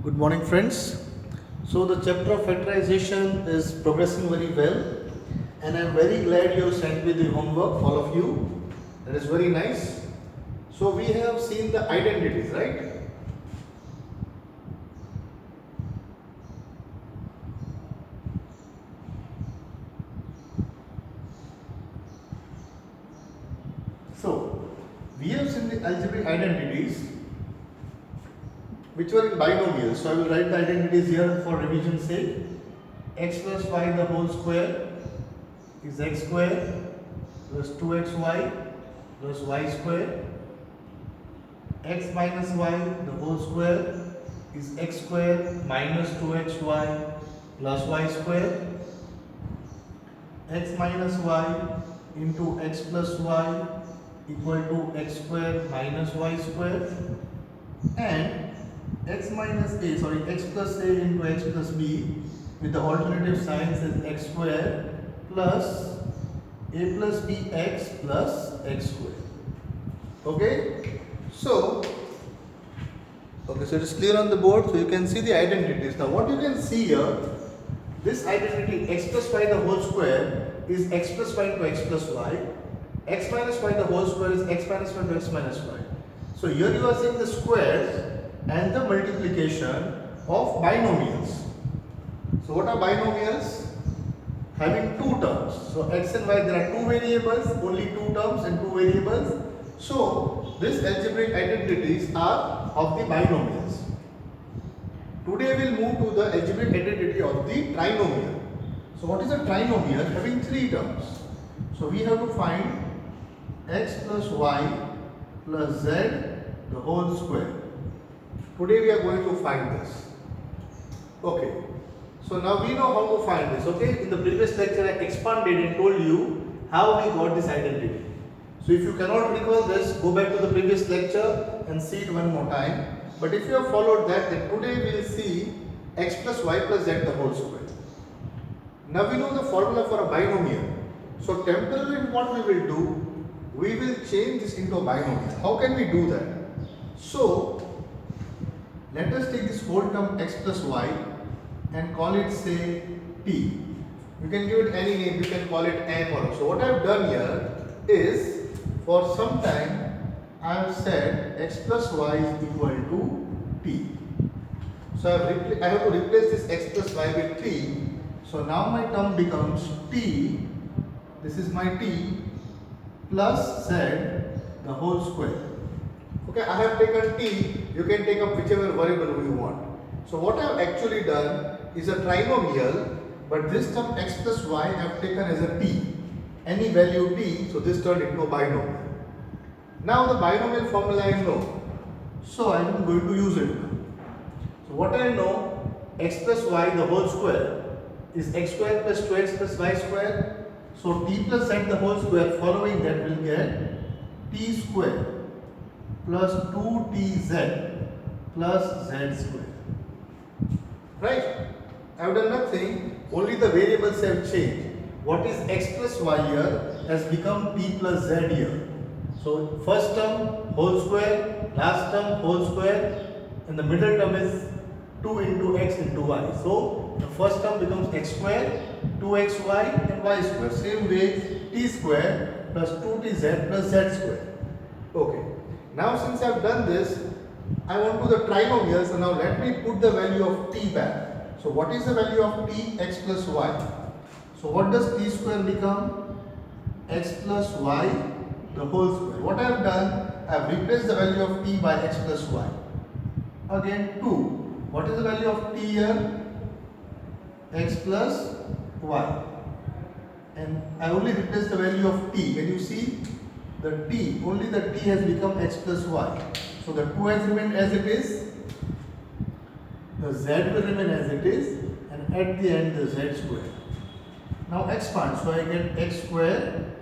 Good morning, friends. So the chapter of factorization is progressing very well, and I am very glad you have sent me the homework, all of you. That is very nice. So we have seen the identities, right? So we have seen the algebraic identities which were in binomials. So I will write the identities here for revision sake. X plus y the whole square is x square plus 2xy plus y square. X minus y the whole square is x square minus 2xy plus y square. X minus y into x plus y equal to x square minus y square, and x plus a into x plus b with the alternative signs as x square plus a plus b x plus x square. Okay, so so it is clear on the board. So you can see the identities. Now what you can see here, this identity x plus y the whole square is x plus y into x plus y. X minus y the whole square is x minus y into x minus y. So here you are seeing the squares and the multiplication of binomials. So what are binomials? Having two terms. So x and y, there are two variables, only two terms and two variables. So these algebraic identities are of the binomials. Today we will move to the algebraic identity of the trinomial. So what is a trinomial? Having three terms. So we have to find x plus y plus z the whole square. Today we are going to find this. Okay. So now we know how to find this. Okay. In the previous lecture I expanded and told you how we got this identity. So if you cannot recall this, go back to the previous lecture and see it one more time. But if you have followed that, then today we will see x plus y plus z the whole square. Now we know the formula for a binomial. So temporarily what we will do, we will change this into a binomial. How can we do that? So let us take this whole term x plus y and call it, say, t. You can give it any name, you can call it m or so. What I have done here is, for some time I have said x plus y is equal to t. So I have to replace this x plus y with t. So now my term becomes t, this is my t, plus z the whole square. Okay, I have taken t, you can take up whichever variable you want. So what I have actually done is a trinomial, but this term x plus y I have taken as a t, any value t, so this turned into a binomial. Now the binomial formula I know, so I am going to use it now. So what I know, x plus y the whole square is x square plus 2x plus y square. So t plus z the whole square, following that will get t square plus 2tz plus z square. Right? I have done nothing, only the variables have changed. What is x plus y here has become t plus z here. So first term whole square, last term whole square, and the middle term is 2 into x into y. So the first term becomes x square, 2xy and y square. Same way t square plus 2tz plus z square. Okay. Now since I have done this, I want to the trinomial. So now let me put the value of t back. So what is the value of t? X plus y. So what does t square become? X plus y the whole square. What I have done, I have replaced the value of t by x plus y. Again 2. What is the value of t here? X plus y. And I only replaced the value of t. Can you see? The t, only the t has become x plus y. So the 2 has remained as it is, the z will remain as it is, and at the end the z square. Now expand, so I get x square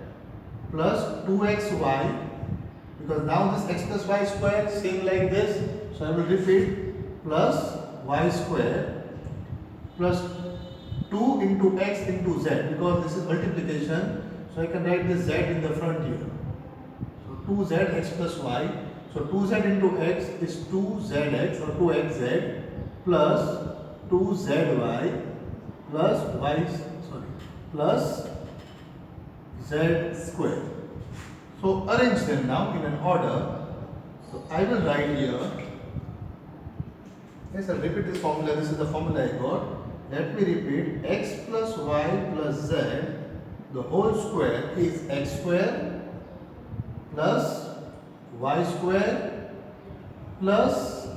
plus 2xy, because now this x plus y square same like this, so I will repeat, plus y square plus 2 into x into z, because this is multiplication, so I can write this z in the front here. So 2z x plus y, so 2z into x is 2zx or 2xz plus 2zy plus plus z square. So arrange them now in an order. So I will write here. Yes, I'll repeat this formula. This is the formula I got. Let me repeat. X plus y plus z, the whole square is x square plus y square plus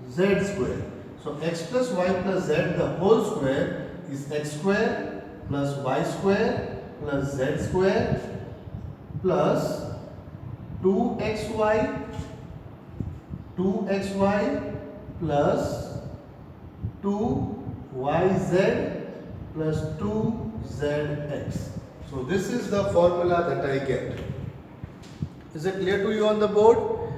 z square. So x plus y plus z, the whole square is x square plus y square plus z square plus 2xy plus 2yz plus 2zx. So this is the formula that I get. Is it clear to you on the board?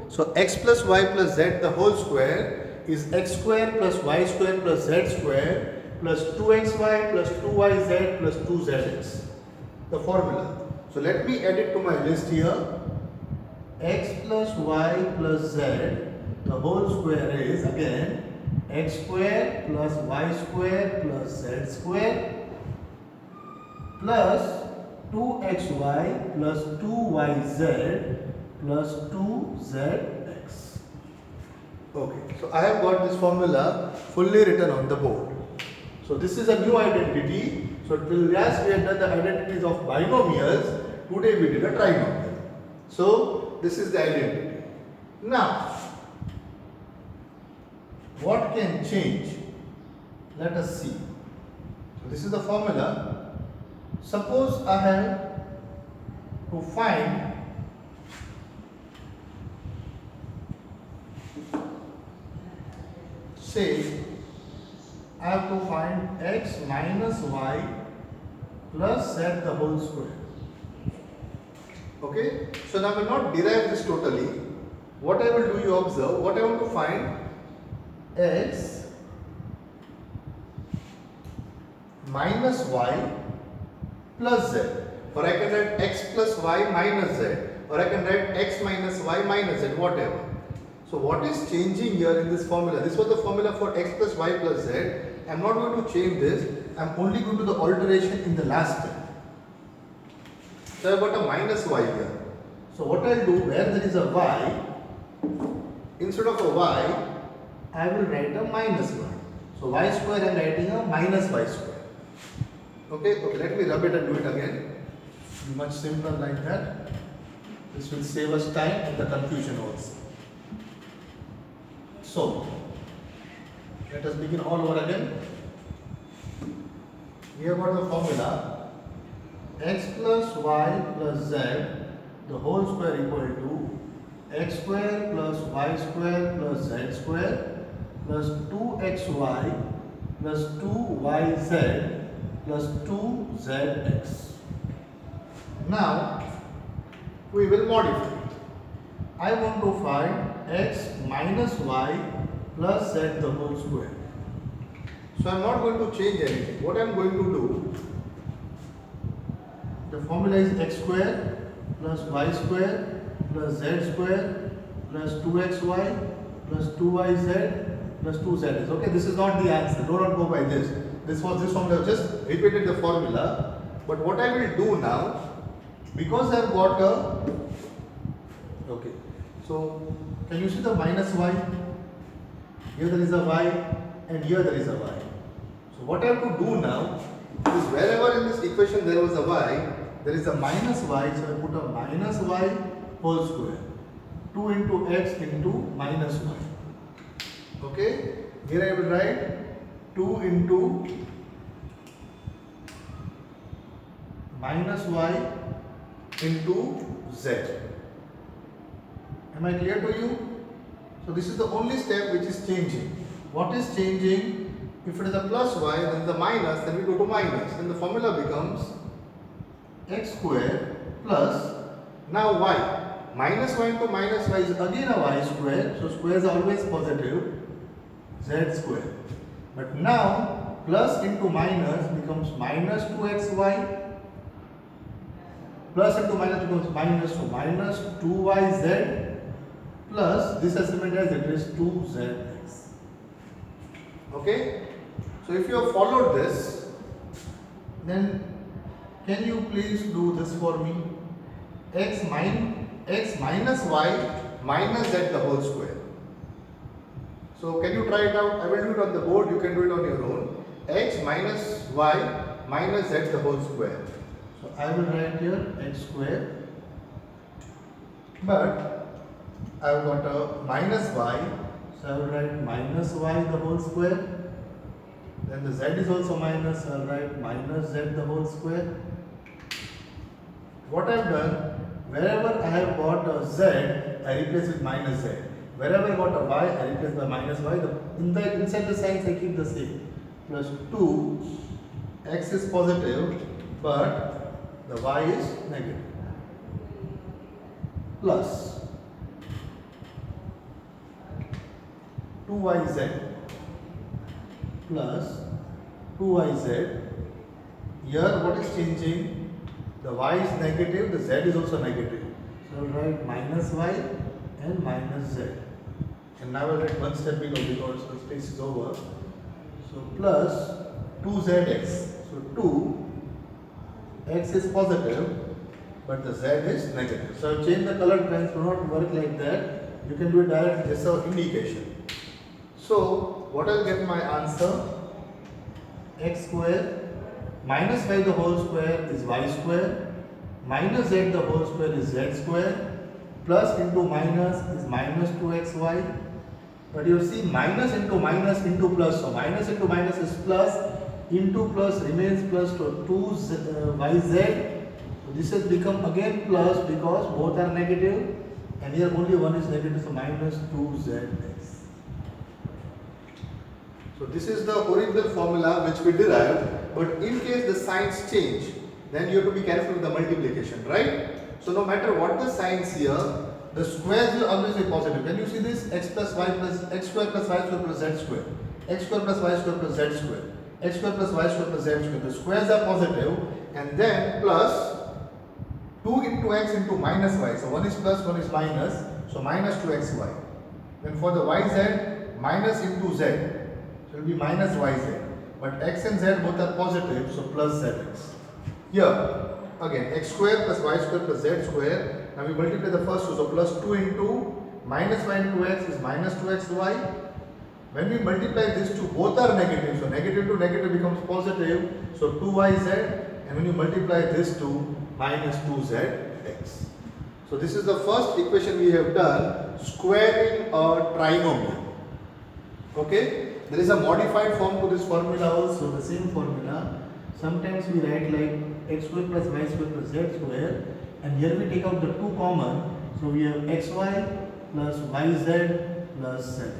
So x plus y plus z, the whole square is x square plus y square plus z square plus 2xy plus 2yz plus 2zx. The formula. So let me add it to my list here. X plus y plus z, the whole square is again x square plus y square plus z square plus 2xy plus 2yz plus 2zx. Okay, so I have got this formula fully written on the board. So this is a new identity. So till last we had done the identities of binomials. Today we did a trinomial. So this is the identity. Now, what can change? Let us see. So this is the formula. Suppose I have to find I have to find x minus y plus z the whole square. Okay, so now I will not derive this totally. What I will do, you observe, what I want to find x minus y plus z, or I can write x plus y minus z, or I can write x minus y minus z, whatever. So what is changing here in this formula? This was the formula for x plus y plus z. I am not going to change this. I am only going to do the alteration in the last step. So I have got a minus y here. So what I will do, where there is a y, instead of a y, I will write a minus y. So y square I am writing a minus y square. Okay, let me rub it and do it again. Much simpler like that. This will save us time and the confusion also. So, let us begin all over again. We have got the formula x plus y plus z, the whole square equal to x square plus y square plus z square plus 2xy plus 2yz plus 2zx. Now, we will modify it. I want to find x minus y plus z the whole square. So I am not going to change anything. What I am going to do, the formula is x square plus y square plus z square plus 2xy plus 2yz plus 2zx. Okay, this is not the answer. Do not go by this. This formula. Just repeated the formula. But what I will do now, because I have got a, okay, so can you see the minus y? Here there is a y and here there is a y. So what I have to do now is, wherever in this equation there was a y, there is a minus y, so I put a minus y whole square. 2 into x into minus y. Okay, here I will write 2 into minus y into z. Am I clear to you? So this is the only step which is changing. What is changing? If it is a plus y, then the minus, then we go to minus. Then the formula becomes x square plus, now y. Minus y into minus y is again a y square. So squares are always positive. Z square. But now plus into minus becomes minus 2xy. Plus into minus becomes minus, so minus 2yz plus this has remained as it is 2zx. Okay? So if you have followed this, then can you please do this for me? X minus y minus z the whole square. So can you try it out? I will do it on the board, you can do it on your own. X minus y minus z the whole square. So I will write here x square, but I have got a minus y, so I will write minus y the whole square. Then the z is also minus, I will write minus z the whole square. What I have done, wherever I have got a z, I replace with minus z. Wherever I got a y, I replace by minus y. Inside the signs I keep the same. Plus 2, x is positive, but the y is negative. Plus 2yz plus 2yz. Here what is changing? The y is negative, the z is also negative. So I will write minus y and minus z. And now I will write one step below because the space is over. So plus 2zx. So 2x is positive, but the z is negative. So I have changed the color pens, do not work like that. You can do it directly, just an indication. So what I will get my answer? X square minus y the whole square is y square, minus z the whole square is z square, plus into minus is minus 2xy. But you see minus into plus, so minus into minus is plus, into plus remains plus to 2yz. So this has become again plus because both are negative, and here only one is negative, so minus 2zx. So this is the original formula which we derived, but in case the signs change, then you have to be careful with the multiplication, right? So no matter what the signs here, the squares will always be positive. Can you see this? X plus y plus x square plus y square plus z square, x square plus y square plus z square, x square plus y square plus z square. The squares are positive, and then plus 2 into x into minus y. So one is plus, one is minus. So minus 2xy. Then for the yz, minus into z. So it will be minus yz. But x and z both are positive, so plus zx. Here, again, x square plus y square plus z square. Now we multiply the first two, so plus 2 into minus y into x is minus 2xy. When we multiply these two, both are negative, so negative to negative becomes positive, so 2yz, and when you multiply this two, minus 2zx. So this is the first equation we have done, squaring a trinomial. Okay, there is a modified form to this formula also, the same formula. Sometimes we write like x square plus y square plus z square, and here we take out the 2 common, so we have xy plus yz plus zx.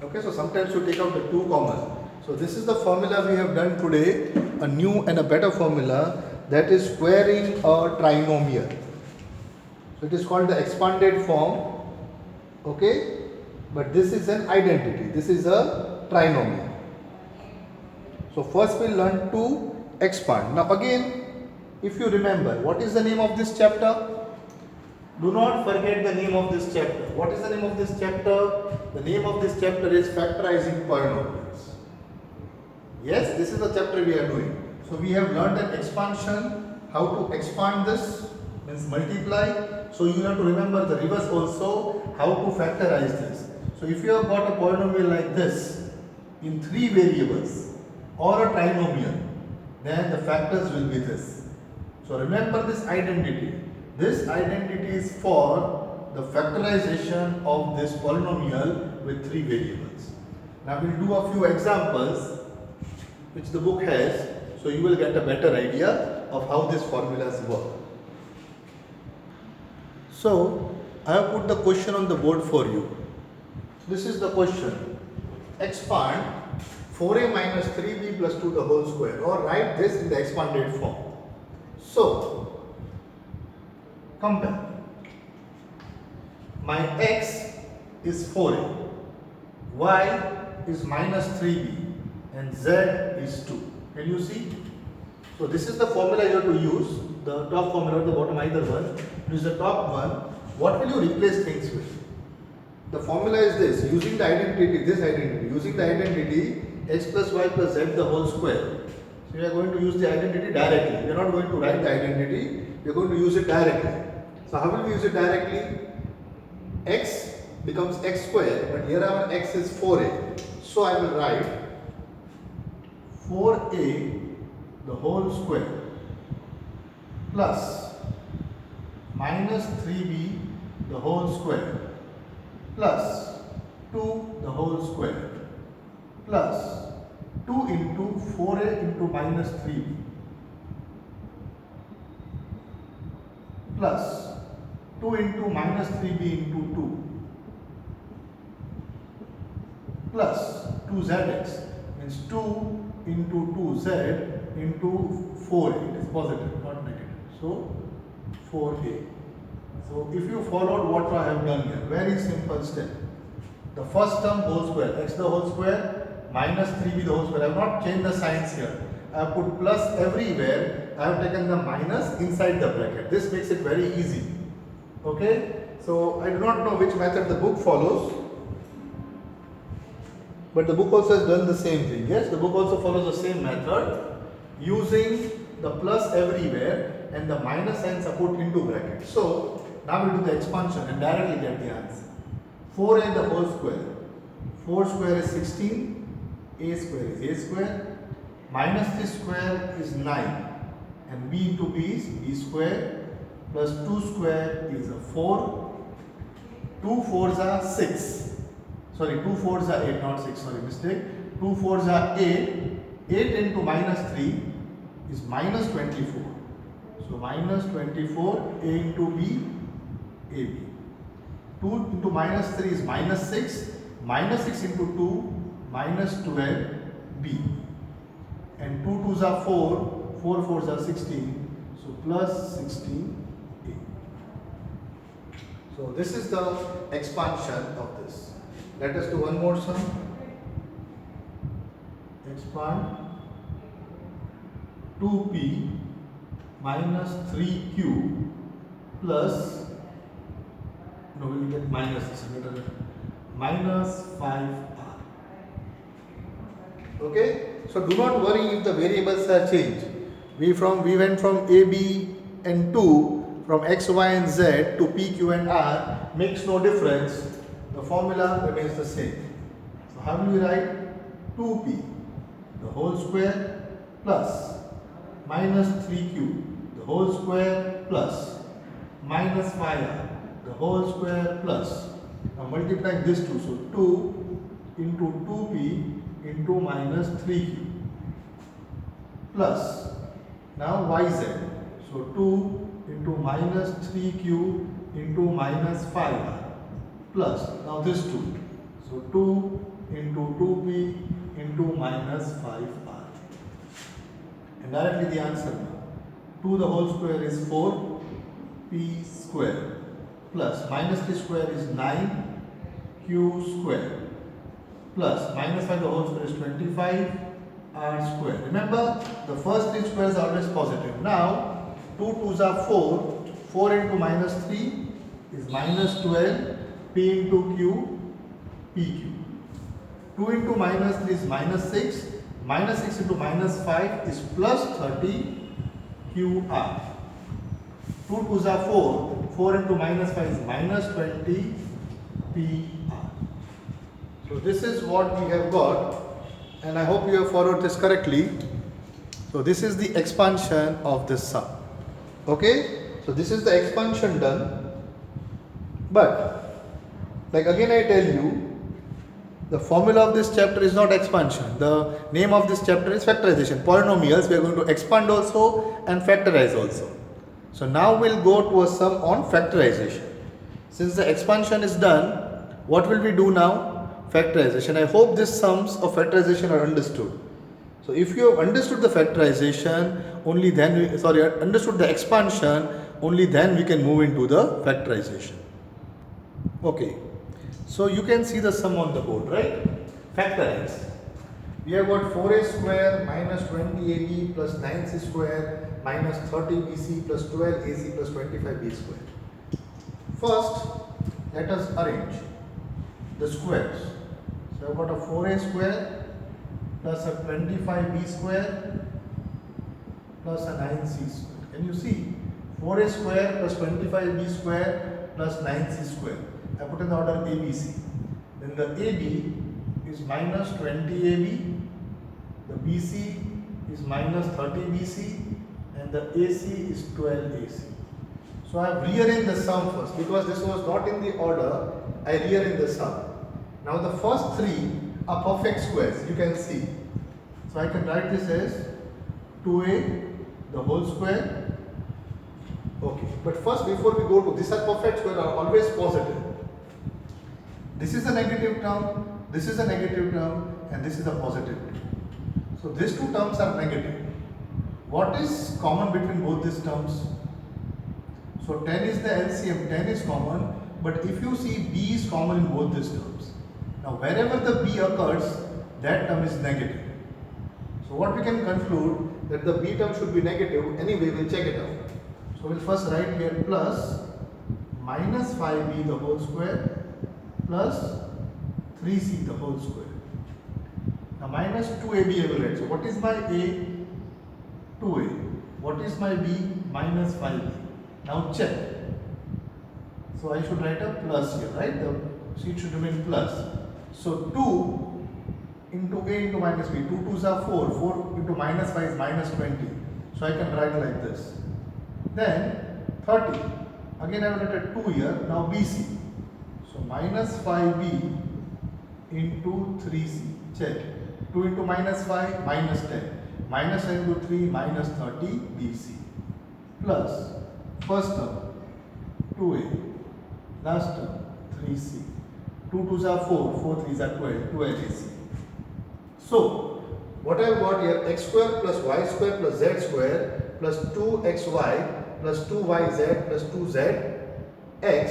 Okay, so sometimes you take out the 2 common. So this is the formula we have done today, a new and a better formula, that is squaring a trinomial. So it is called the expanded form, okay, but this is an identity, this is a trinomial. So first we learn to expand. Now again, if you remember, what is the name of this chapter? Do not forget the name of this chapter. What is the name of this chapter? The name of this chapter is factorizing polynomials. Yes, this is the chapter we are doing. So we have learned an expansion, how to expand this, means multiply. So you have to remember the reverse also, how to factorize this. So if you have got a polynomial like this, in 3 variables, or a trinomial, then the factors will be this. So remember this identity. This identity is for the factorization of this polynomial with 3 variables. Now we will do a few examples which the book has, so you will get a better idea of how these formulas work. So I have put the question on the board for you. This is the question. Expand 4a minus 3b plus 2 the whole square, or write this in the expanded form. So compare. My x is 4a, y is minus 3b, and z is 2. Can you see? So this is the formula you have to use, the top formula or the bottom, either one. Use the top one. What will you replace things with? the formula is this, using the identity, x plus y plus z the whole square. So we are going to use the identity directly. We are not going to write the identity, we are going to use it directly. So how will we use it directly? X becomes x square, but here our x is 4a. So I will write 4a the whole square plus minus 3b the whole square plus 2 the whole square plus 2 into 4a into minus 3b plus 2 into minus 3b into 2 plus 2zx means 2 into 2z into 4a. It is positive, not negative. So 4a. So if you followed what I have done here, very simple step. The first term whole square, x the whole square minus 3b the whole square. I have not changed the signs here. I have put plus everywhere. I have taken the minus inside the bracket. This makes it very easy. Okay. So I do not know which method the book follows, but the book also has done the same thing. Yes, the book also follows the same method, using the plus everywhere and the minus signs are put into bracket. So now we do the expansion and directly get the answer. 4a the whole square. 4 square is 16, a square is a square, minus 3 square is 9, and b into b is b square, plus 2 square is a 4, 2 4s are 6, sorry 2 4s are 8, not 6, sorry mistake, 2 4s are 8, 8 into minus 3 is minus 24, so minus 24, a into b, ab. 2 into minus 3 is minus 6, minus 6 into 2, minus 12, b. And 2 2s are 4, 4 4s are 16, so plus 16, a. So this is the expansion of this. Let us do one more sum. Expand 2p minus 3q plus, no, we will get minus this, minus 5r. Okay, so do not worry if the variables are changed. We went from a, b and 2, from x, y and z to p, q and r, makes no difference. The formula remains the same. So how will we write? 2p the whole square plus minus 3q the whole square plus minus 5r the whole square plus. Now multiply this two, so 2 into 2p into minus 3q plus now yz, so 2 into minus 3q into minus 5r plus now this 2, so 2 into 2p into minus 5r, and directly the answer now, 2 the whole square is 4 p square plus minus 3 square is 9 q square plus minus 5 the whole square is 25 r square. Remember, the first 3 squares are always positive. Now 2 2s are 4, 4 into minus 3 is minus 12, p into q, pq. 2 into minus 3 is minus 6, minus 6 into minus 5 is plus 30 qr. 2 2s are 4, 4 into minus 5 is minus 20 pr. So this is what we have got, and I hope you have followed this correctly. So this is the expansion of this sum. Okay, so this is the expansion done, but like again I tell you, the formula of this chapter is not expansion. The name of this chapter is factorization. Polynomials we are going to expand also and factorize also. So now we'll go to a sum on factorization. Since the expansion is done, what will we do now? Factorization. I hope these sums of factorization are understood. So if you have understood the factorization, only then understood the expansion, only then we can move into the factorization. Okay. So you can see the sum on the board, right? Factorize. We have got 4a square minus 20ab plus 9c square minus 30bc plus 12ac plus 25b square. First, let us arrange. the squares. So I've got a 4a square plus a 25b square plus a 9c square. Can you see? 4a square plus 25b square plus 9c square. I put in the order ABC. Then the AB is minus 20AB, the BC is minus 30BC, and the AC is 12AC. So I have rearranged the sum first because this was not in the order. I rearranged the sum. Now the first three are perfect squares, you can see. So I can write this as 2a the whole square. Okay, but first before we go to these are perfect squares are always positive. This is a negative term, this is a negative term, and this is a positive term. So these two terms are negative. What is common between both these terms? So 10 is the LCM, 10 is common, but if you see B is common in both these terms. Now wherever the B occurs, that term is negative. So what we can conclude that the B term should be negative. Anyway, we'll check it out. So we'll first write here plus minus 5B the whole square plus 3C the whole square. Now minus 2AB I will write. So what is my A? 2A. What is my B? Minus 5B. Now check. So I should write a plus here, right? The sheet should remain plus. So 2 into A into minus B. 2 2s are 4. 4 into minus 5 is minus 20. So I can write like this. Then 30. Again I will write a 2 here. Now BC. So minus 5B into 3C. Check. 2 into minus 5 minus 10. Minus 10 into 3 minus 30 BC. Plus first term 2A. Last term 3C. 2 2s are 4. 4 3s are 12. 12AC. So what I have got here, x square plus y square plus z square plus 2xy plus 2yz plus 2zx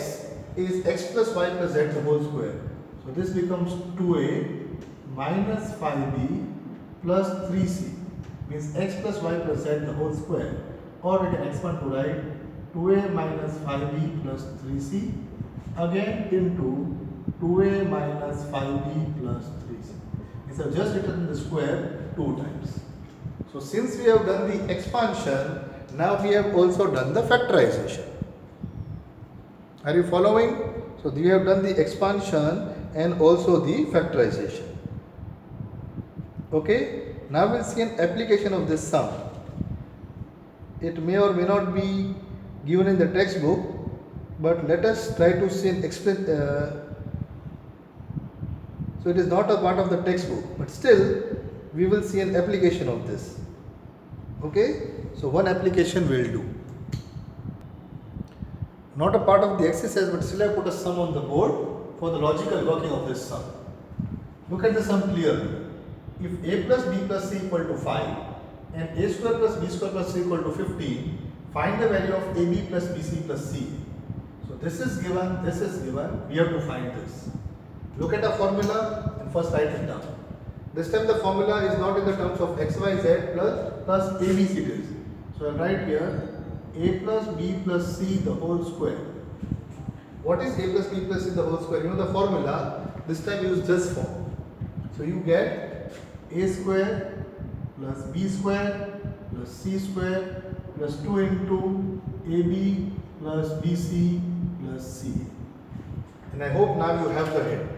is x plus y plus z the whole square. So this becomes 2a minus 5b plus 3c means x plus y plus z the whole square, or we can expand to write 2a minus 5b plus 3c again into 2a minus 5b plus 3c. So just written the square 2 times. So since we have done the expansion, now we have also done the factorization. Are you following? So we have done the expansion and also the factorization. Okay. Now we'll see an application of this sum. It may or may not be given in the textbook, but let us try to see an so it is not a part of the textbook, but still we will see an application of this. Okay, so one application will do. Not a part of the exercise, but still I put a sum on the board for the logical working of this sum. Look at the sum clearly. If a plus b plus c equal to 5 and a square plus b square plus c equal to 15, find the value of ab plus bc plus c. So this is given, we have to find this. Look at the formula and first write it down. This time the formula is not in the terms of x, y, z plus a, b, c it is. So I will write here a plus b plus c the whole square. What is a plus b plus c the whole square? You know the formula. This time use this form. So you get a square plus b square plus c square plus 2 into ab plus bc plus c. And I hope now you have the hint.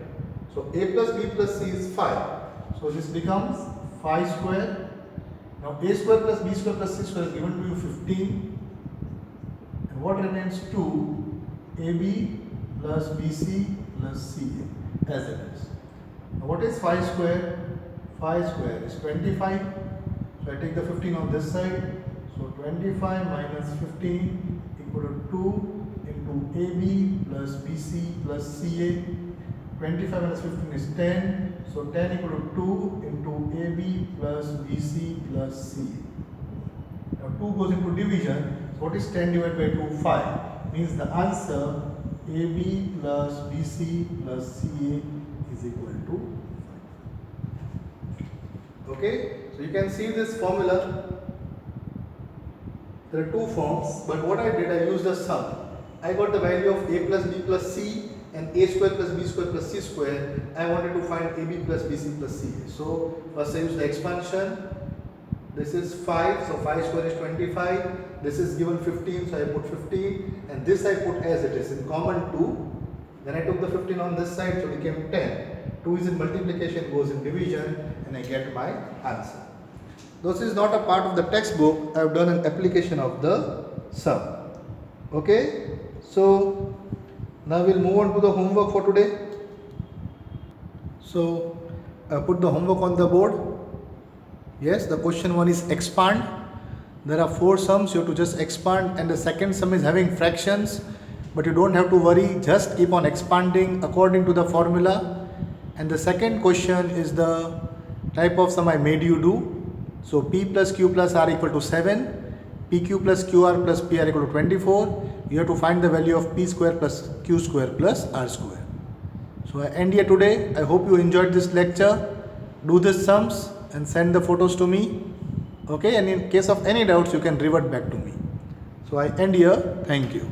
So a plus b plus c is 5. So this becomes 5 square. Now a square plus b square plus c square is given to you 15. And what remains 2 ab plus bc plus ca as it is. Now what is 5 square? 5 square is 25. So I take the 15 on this side. So 25 minus 15 equal to 2 into ab plus bc plus ca. 25 minus 15 is 10. So 10 equal to 2 into AB plus BC plus C. Now 2 goes into division. So what is 10 divided by 2? 5. Means the answer AB plus BC plus CA is equal to 5. Okay. So you can see this formula. There are two forms, but what I did, I used the sum. I got the value of A plus B plus C and a square plus b square plus c square, I wanted to find ab plus bc plus ca. So first I use the expansion. This is 5, so 5 square is 25. This is given 15, so I put 15, and this I put as it is in common 2. Then I took the 15 on this side, so it became 10. 2 is in multiplication, goes in division, and I get my answer. This is not a part of the textbook. I have done an application of the sum. Okay, so now we'll move on to the homework for today. So put the homework on the board. Yes, the question 1 is expand. There are 4 sums, you have to just expand, and the second sum is having fractions, but you don't have to worry, just keep on expanding according to the formula. And the second question is the type of sum I made you do. So p plus q plus r equal to 7, pq plus qr plus pr equal to 24. You have to find the value of p square plus q square plus r square. So I end here today. I hope you enjoyed this lecture. Do these sums and send the photos to me. Okay, and in case of any doubts, you can revert back to me. So I end here. Thank you.